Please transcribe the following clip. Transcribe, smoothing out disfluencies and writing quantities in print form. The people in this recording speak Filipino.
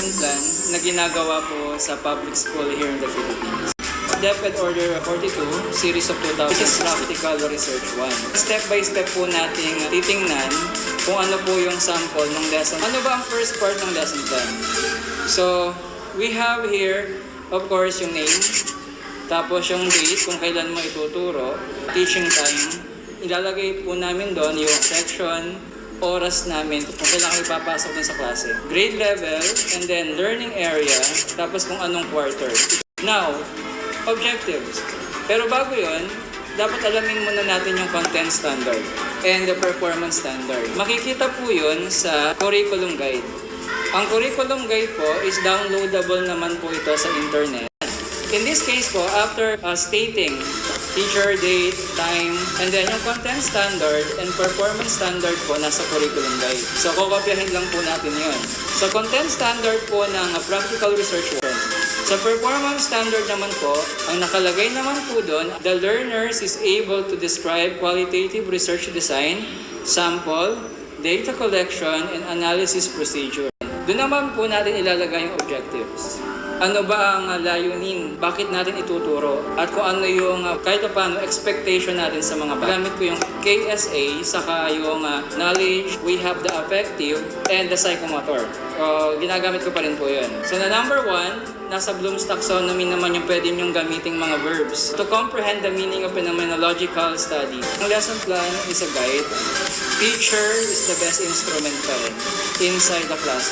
lesson plan na ginagawa po sa public school here in the Philippines. DepEd Order 42, Series of 2000, this is Practical Research 1. Step by step po nating titingnan kung ano po yung sample ng lesson. Ano ba ang first part ng lesson plan? So, we have here, of course, yung name, tapos yung date kung kailan mo ituturo, teaching time, ilalagay po namin doon yung section, oras namin kung kailangan ipapasok dun sa klase. Grade level, and then learning area, tapos kung anong quarter. Now, objectives. Pero bago yun, dapat alamin muna natin yung content standard and the performance standard. Makikita po yun sa curriculum guide. Ang curriculum guide po is downloadable naman po ito sa internet. In this case po, after stating teacher, date, time, and then yung content standard and performance standard po nasa curriculum guide. So, kukopyahin lang po natin yun. So, content standard po ng practical research 1. Sa performance standard naman po, ang nakalagay naman po doon, the learners is able to describe qualitative research design, sample, data collection, and analysis procedure. Doon naman po natin ilalagay yung objectives. Ano ba ang layunin? Bakit natin ituturo? At kung ano yung kahit paano expectation natin sa mga bata. Gamit ko yung KSA, saka yung knowledge, we have the affective, and the psychomotor. So, ginagamit ko pa rin po yun. So, na number 1, nasa Bloom's taxonomy naman yung pwede nyong gamiting mga verbs to comprehend the meaning of phenomenological study. Ang lesson plan is a guide. Teacher is the best instrument pa rin inside the class.